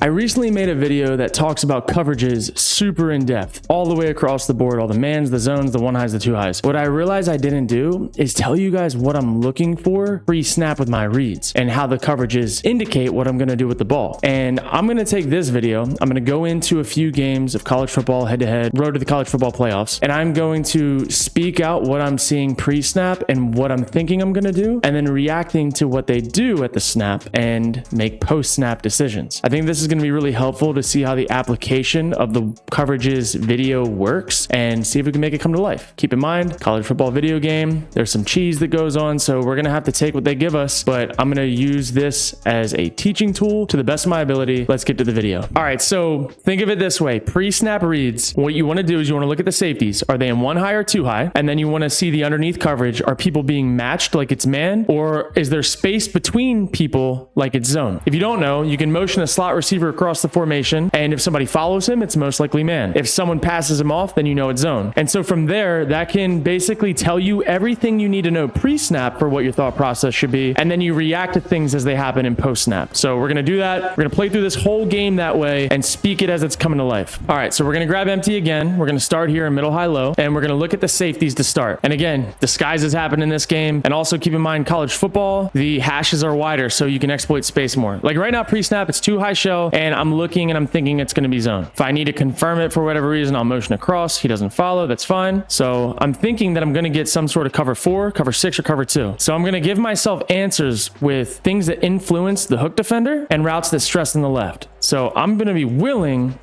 recently made a video that talks about coverages super in depth, all the way across the board, all the mans, the zones, the one highs, the two highs. What I realized I didn't do is tell you guys what I'm looking for pre-snap with my reads and how the coverages indicate what I'm going to do with the ball. And I'm going to take this video, I'm going to go into a few games of college football head-to-head, road to the college football playoffs, and I'm going to speak out what I'm seeing pre-snap and what I'm thinking I'm going to do, and then reacting to what they do at the snap and make post-snap decisions. I think this is going to be really helpful to see how the application of the coverages video works and see if we can make it come to life. Keep in mind, college football video game, there's some cheese that goes on, so we're going to have to take what they give us, but I'm going to use this as a teaching tool to the best of my ability. Let's get to the video. All right, so think of it this way. Pre-snap reads, what you want to do is you want to look at the safeties. Are they in one high or two high? And then you want to see the underneath coverage. Are people being matched like it's man, or is there space between people like it's zone? If you don't know, you can motion a slot receiver across the formation, and if somebody follows him, it's most likely man. If someone passes him off, then you know it's zone. And so from there, that can basically tell you everything you need to know pre-snap for what your thought process should be, and then you react to things as they happen in post-snap. So we're going to do that. We're going to play through this whole game that way and speak it as it's coming to life. All right, so we're going to grab empty again. We're going to start here in middle, high, low, and we're going to look at the safeties to start. And again, disguises happen in this game, and also keep in mind college football, the hashes are wider, so you can exploit space more. Like right now, pre-snap, it's too high shell, and I'm looking and I'm thinking it's going to be zone. If I need to confirm it for whatever reason, I'll motion across. He doesn't follow. That's fine. So I'm thinking that I'm going to get some sort of cover 4, cover 6, or cover 2. So I'm going to give myself answers with things that influence the hook defender and routes that stress on the left. So I'm going to be willing.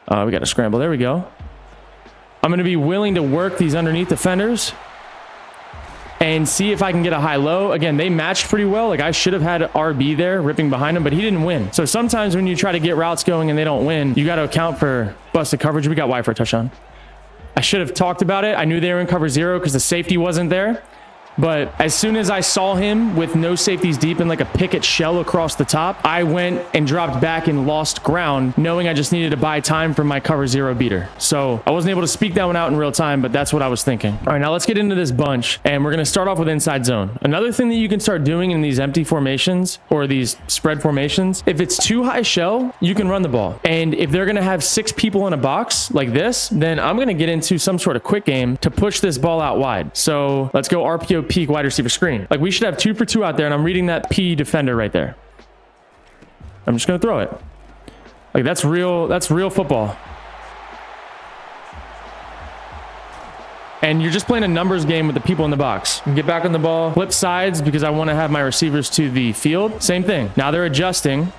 We got to scramble. There we go. I'm going to be willing to work these underneath defenders and see if I can get a high-low. Again, they matched pretty well. Like I should have had RB there ripping behind him, but he didn't win. So sometimes when you try to get routes going and they don't win, you got to account for busted coverage. We got Y for a touchdown. I should have talked about it. I knew they were in cover 0 because the safety wasn't there. But as soon as I saw him with no safeties deep and like a picket shell across the top, I went and dropped back and lost ground, knowing I just needed to buy time for my cover 0 beater. So I wasn't able to speak that one out in real time, but that's what I was thinking. All right, now let's get into this bunch, and we're going to start off with inside zone. Another thing that you can start doing in these empty formations or these spread formations, if it's too high shell, you can run the ball. And if they're going to have 6 people in a box like this, then I'm going to get into some sort of quick game to push this ball out wide. So let's go RPO peak wide receiver screen. Like we should have 2 for 2 out there, and I'm reading that P defender right there. I'm just going to throw it. Like that's real football. And you're just playing a numbers game with the people in the box. Get back on the ball, flip sides because I want to have my receivers to the field. Same thing. Now they're adjusting,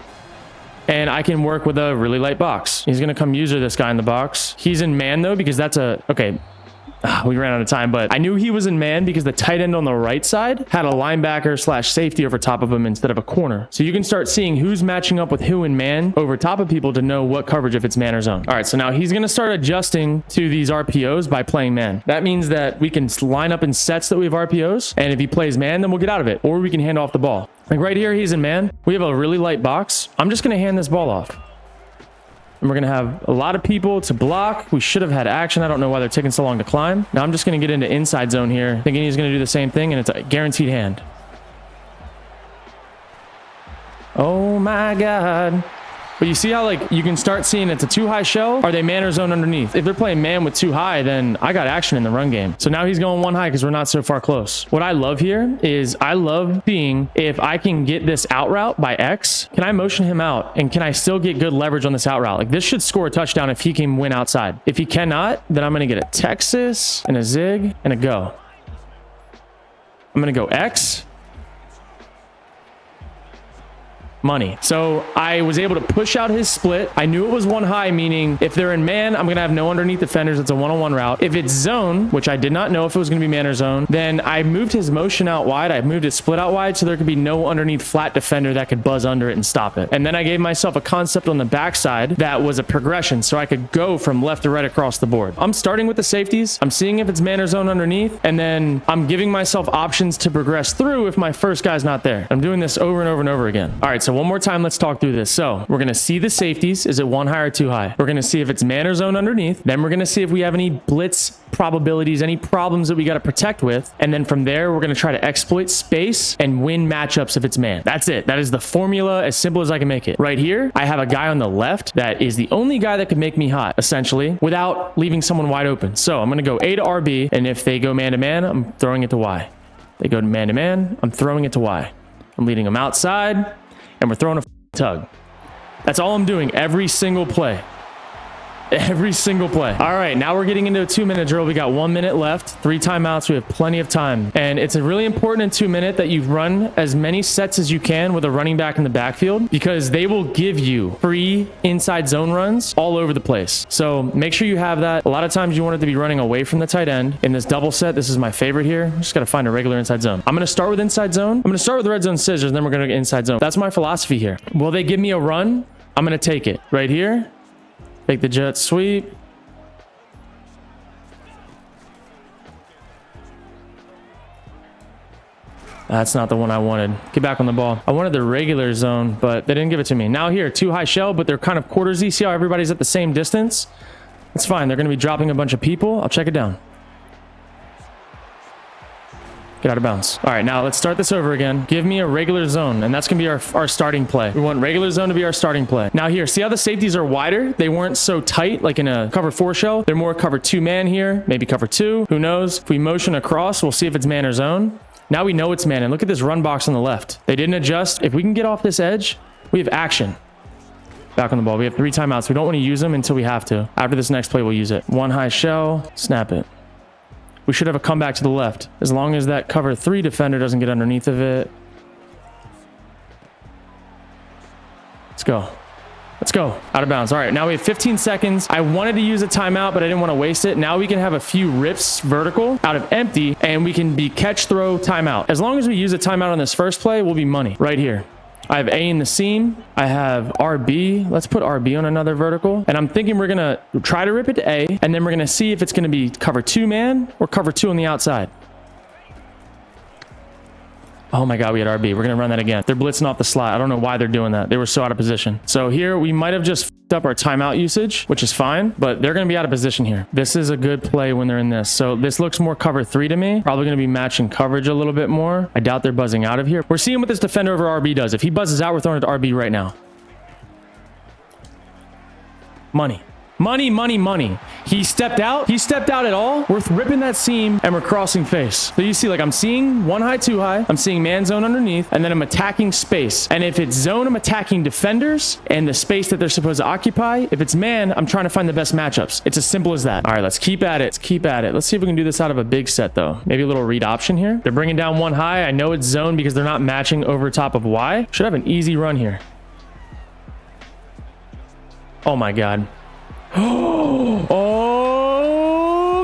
and I can work with a really light box. He's going to come user this guy in the box. He's in man though, because that's okay. We ran out of time, but I knew he was in man because the tight end on the right side had a linebacker / safety over top of him instead of a corner. So you can start seeing who's matching up with who in man over top of people to know what coverage if it's man or zone. All right, so now he's going to start adjusting to these RPOs by playing man. That means that we can line up in sets that we have RPOs, and if he plays man, then we'll get out of it, or we can hand off the ball. Like right here, he's in man. We have a really light box. I'm just going to hand this ball off. And we're going to have a lot of people to block. We should have had action. I don't know why they're taking so long to climb. Now I'm just going to get into inside zone here, thinking he's going to do the same thing, and it's a guaranteed hand. Oh my God. But you see how like you can start seeing it's a too high shell? Are they man or zone underneath? If they're playing man with too high, then I got action in the run game. So now he's going one high because we're not so far close. What I love here is I love seeing if I can get this out route by X, can I motion him out and can I still get good leverage on this out route? Like this should score a touchdown if he can win outside. If he cannot, then I'm going to get a Texas and a zig and a go. I'm going to go X. Money. So I was able to push out his split. I knew it was one high, meaning if they're in man, I'm going to have no underneath defenders. It's a one-on-one route. If it's zone, which I did not know if it was going to be man or zone, then I moved his motion out wide. I moved his split out wide so there could be no underneath flat defender that could buzz under it and stop it. And then I gave myself a concept on the backside that was a progression so I could go from left to right across the board. I'm starting with the safeties. I'm seeing if it's man or zone underneath, and then I'm giving myself options to progress through if my first guy's not there. I'm doing this over and over and over again. All right, so one more time, let's talk through this. So we're going to see the safeties. Is it one high or two high? We're going to see if it's man or zone underneath. Then we're going to see if we have any blitz probabilities, any problems that we got to protect with. And then from there, we're going to try to exploit space and win matchups if it's man. That's it. That is the formula, as simple as I can make it. Right here, I have a guy on the left that is the only guy that could make me hot, essentially, without leaving someone wide open. So I'm going to go A to RB. And if they go man to man, I'm throwing it to Y. They go man to man, I'm throwing it to Y. I'm leading them outside, and we're throwing a tug. That's all I'm doing every single play. Every single play. All right, now we're getting into a 2-minute drill. We got 1 minute left, 3 timeouts. We have plenty of time. And it's really important in 2 minutes that you run as many sets as you can with a running back in the backfield, because they will give you free inside zone runs all over the place. So make sure you have that. A lot of times you want it to be running away from the tight end. In this double set, this is my favorite here. Just got to find a regular inside zone. I'm going to start with inside zone. I'm going to start with red zone scissors, and then we're going to get inside zone. That's my philosophy here. Will they give me a run? I'm going to take it right here. Take the jet sweep. That's not the one I wanted. Get back on the ball. I wanted the regular zone, but they didn't give it to me. Now here, 2 high shell, but they're kind of quartersy. See how everybody's at the same distance? It's fine. They're going to be dropping a bunch of people. I'll check it down. Get out of bounds. All right, now let's start this over again. Give me a regular zone, and that's going to be our starting play. We want regular zone to be our starting play. Now here, see how the safeties are wider? They weren't so tight like in a cover 4 shell. They're more cover 2 man here, maybe cover 2. Who knows? If we motion across, we'll see if it's man or zone. Now we know it's man, and look at this run box on the left. They didn't adjust. If we can get off this edge, we have action. Back on the ball. We have 3 timeouts. We don't want to use them until we have to. After this next play, we'll use it. 1 high shell, snap it. We should have a comeback to the left, as long as that cover 3 defender doesn't get underneath of it. Let's go. Let's go. Out of bounds. All right, now we have 15 seconds. I wanted to use a timeout, but I didn't want to waste it. Now we can have a few rips vertical out of empty, and we can be catch, throw, timeout. As long as we use a timeout on this first play, we'll be money. Right here. I have A in the seam. I have RB. Let's put RB on another vertical. And I'm thinking we're going to try to rip it to A, and then we're going to see if it's going to be cover 2 man or cover 2 on the outside. Oh my God, we had RB. We're going to run that again. They're blitzing off the slot. I don't know why they're doing that. They were so out of position. So here we might have just f***ed up our timeout usage, which is fine, but they're going to be out of position here. This is a good play when they're in this. So this looks more cover 3 to me. Probably going to be matching coverage a little bit more. I doubt they're buzzing out of here. We're seeing what this defender over RB does. If he buzzes out, we're throwing it to RB right now. Money. Money, money, money. He stepped out. He stepped out at all. We're ripping that seam and we're crossing face. So you see, like, I'm seeing 1 high, 2 high. I'm seeing man zone underneath, and then I'm attacking space. And if it's zone, I'm attacking defenders and the space that they're supposed to occupy. If it's man, I'm trying to find the best matchups. It's as simple as that. All right, let's keep at it. Let's keep at it. Let's see if we can do this out of a big set, though. Maybe a little read option here. They're bringing down 1 high. I know it's zone because they're not matching over top of Y. Should have an easy run here. Oh my God. Oh,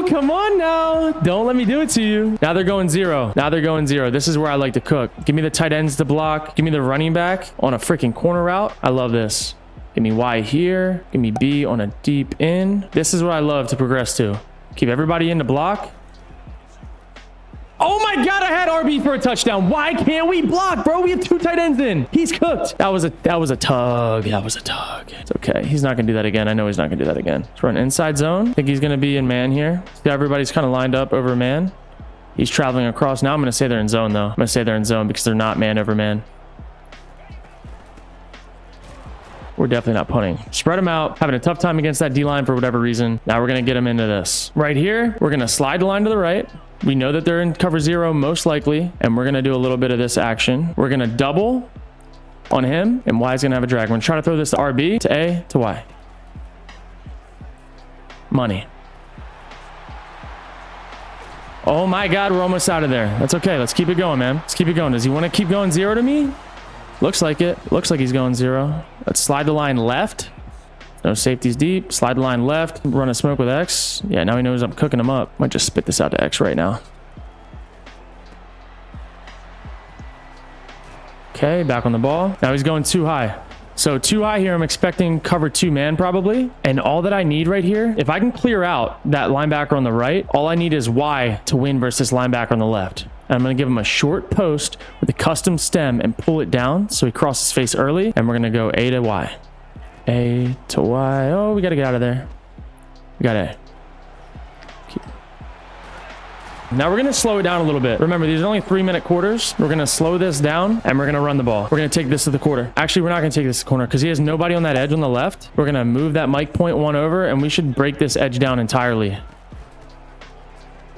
come on now. Don't let me do it to you. Now they're going 0. Now they're going 0. This is where I like to cook. Give me the tight ends to block. Give me the running back on a freaking corner route. I love this. Give me Y here. Give me B on a deep in. This is what I love to progress to. Keep everybody in the block. Oh my God, I had RB for a touchdown. Why can't we block, bro? We have 2 tight ends in. He's cooked. That was a tug. That was a tug. It's okay. He's not going to do that again. I know he's not going to do that again. Let's run inside zone. I think he's going to be in man here. See, everybody's kind of lined up over man. He's traveling across. Now I'm going to say they're in zone, though. I'm going to say they're in zone because they're not man over man. We're definitely not punting. Spread them out. Having a tough time against that D-line for whatever reason. Now we're going to get them into this. Right here, we're going to slide the line to the right. We know that they're in cover 0 most likely, and we're going to do a little bit of this action. We're going to double on him, and Y is going to have a drag. We're going to try to throw this to RB, to A, to Y. Money. Oh my God, we're almost out of there. That's okay. Let's keep it going, man. Let's keep it going. Does he want to keep going 0 to me? Looks like it. Looks like he's going 0. Let's slide the line left. No safeties deep. Slide the line left. Run a smoke with X. Yeah, now he knows I'm cooking him up. Might just spit this out to X right now. Okay, back on the ball. Now he's going 2 high. So 2 high here, I'm expecting cover 2 man probably. And all that I need right here, if I can clear out that linebacker on the right, all I need is Y to win versus linebacker on the left. And I'm going to give him a short post with a custom stem and pull it down so he crosses face early. And we're going to go A to Y. A to Y. Oh, we got to get out of there. We got A. Now we're going to slow it down a little bit. Remember, these are only 3-minute quarters. We're going to slow this down and we're going to run the ball. We're going to take this to the quarter. Actually, we're not going to take this to the corner because he has nobody on that edge on the left. We're going to move that mic point 1 over and we should break this edge down entirely.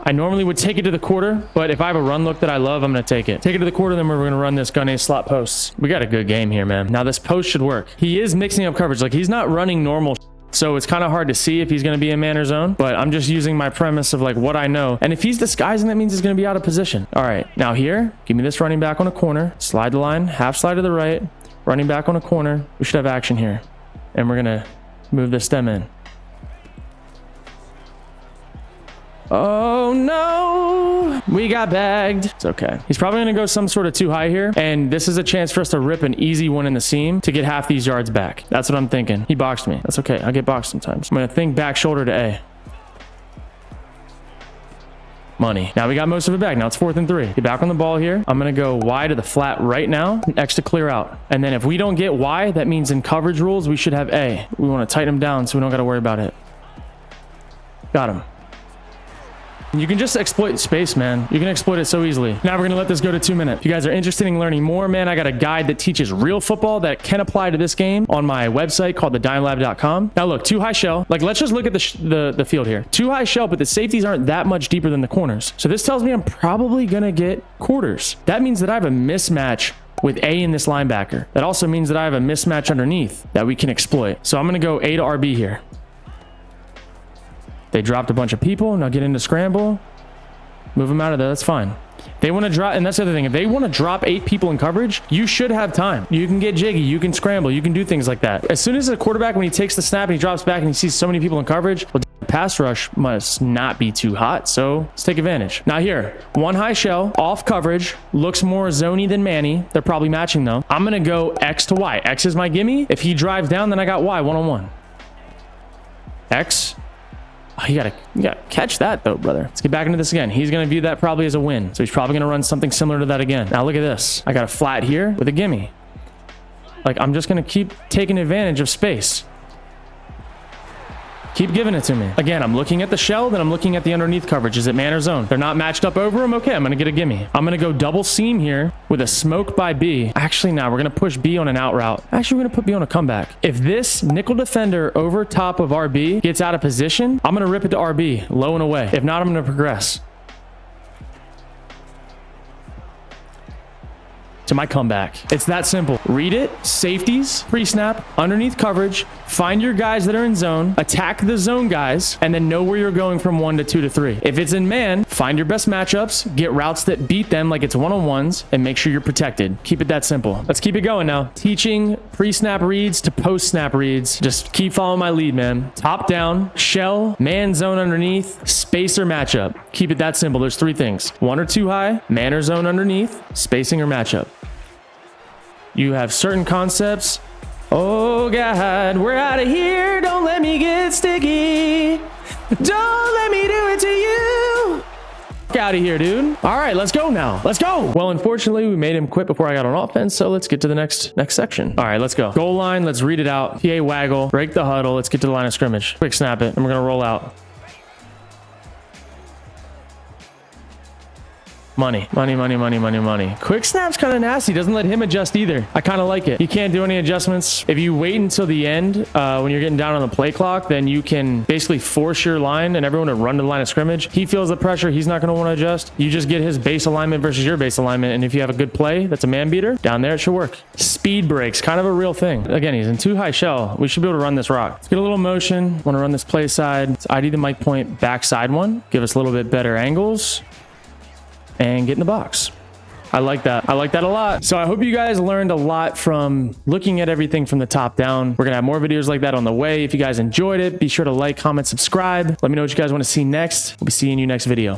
I normally would take it to the quarter, but if I have a run look that I love, I'm going to take it. Take it to the quarter, then we're going to run this gun A slot posts. We got a good game here, man. Now this post should work. He is mixing up coverage. Like he's not running normal. So it's kind of hard to see if he's going to be in man or zone, but I'm just using my premise of like what I know. And if he's disguising, that means he's going to be out of position. All right, now here, give me this running back on a corner, slide the line, half slide to the right, running back on a corner. We should have action here. And we're going to move the stem in. Oh no, we got bagged. It's okay. He's probably going to go some sort of too high here. And this is a chance for us to rip an easy one in the seam to get half these yards back. That's what I'm thinking. He boxed me. That's okay. I get boxed sometimes. I'm going to think back shoulder to A. Money. Now we got most of it back. Now it's 4th and 3. Get back on the ball here. I'm going to go Y to the flat right now. X to clear out. And then if we don't get Y, that means in coverage rules, we should have A. We want to tighten him down so we don't got to worry about it. Got him. You can just exploit space, man. You can exploit it so easily. Now we're going to let this go to 2 minutes. If you guys are interested in learning more, man, I got a guide that teaches real football that can apply to this game on my website called thedimelab.com. Now look, too high shell. Like, let's just look at the field here. Too high shell, but the safeties aren't that much deeper than the corners. So this tells me I'm probably going to get quarters. That means that I have a mismatch with A in this linebacker. That also means that I have a mismatch underneath that we can exploit. So I'm going to go A to RB here. They dropped a bunch of people. Now get into scramble. Move them out of there. That's fine. They want to drop, and that's the other thing. If they want to drop 8 people in coverage, you should have time. You can get jiggy. You can scramble. You can do things like that. As soon as a quarterback, when he takes the snap and he drops back and he sees so many people in coverage, well, the pass rush must not be too hot. So let's take advantage. Now here, 1 high shell, off coverage, looks more zony than Manny. They're probably matching though. I'm going to go X to Y. X is my gimme. If he drives down, then I got Y one-on-one. X. Oh, you gotta catch that though, brother. Let's get back into this again. He's gonna view that probably as a win. So he's probably gonna run something similar to that again. Now look at this. I got a flat here with a gimme. Like, I'm just gonna keep taking advantage of space. Keep giving it to me. Again, I'm looking at the shell, then I'm looking at the underneath coverage. Is it man or zone? They're not matched up over him. Okay, I'm gonna get a gimme. I'm gonna go double seam here with a smoke by B. Actually, now we're gonna push B on an out route. Actually, we're gonna put B on a comeback. If this nickel defender over top of RB gets out of position, I'm gonna rip it to RB, low and away. If not, I'm gonna progress to my comeback. It's that simple. Read it, safeties, pre-snap, underneath coverage, find your guys that are in zone, attack the zone guys, and then know where you're going from 1 to 2 to 3. If it's in man, find your best matchups, get routes that beat them like it's one-on-ones, and make sure you're protected. Keep it that simple. Let's keep it going now. Teaching pre-snap reads to post-snap reads. Just keep following my lead, man. Top down, shell, man zone underneath, spacer matchup. Keep it that simple. There's 3 things. 1 or 2 high, man or zone underneath, spacing or matchup. You have certain concepts. Oh God, we're out of here. Don't let me get sticky. Don't let me do it to you. Get out of here, dude. All right, let's go now. Let's go. Well, unfortunately, we made him quit before I got on offense, so let's get to the next section. All right, let's go. Goal line, let's read it out. PA waggle, break the huddle. Let's get to the line of scrimmage. Quick snap it, and we're gonna roll out. Money, money, money, money, money, money. Quick snap's kind of nasty. Doesn't let him adjust either. I kind of like it. You can't do any adjustments. If you wait until the end, when you're getting down on the play clock, then you can basically force your line and everyone to run to the line of scrimmage. He feels the pressure. He's not going to want to adjust. You just get his base alignment versus your base alignment. And if you have a good play, that's a man beater, down there, it should work. Speed breaks, kind of a real thing. Again, he's in 2 high shell. We should be able to run this rock. Let's get a little motion. Want to run this play side. Let's ID the mic point backside one. Give us a little bit better angles. And get in the box. I like that. I like that a lot. So I hope you guys learned a lot from looking at everything from the top down. We're going to have more videos like that on the way. If you guys enjoyed it, be sure to like, comment, subscribe. Let me know what you guys want to see next. We'll be seeing you next video.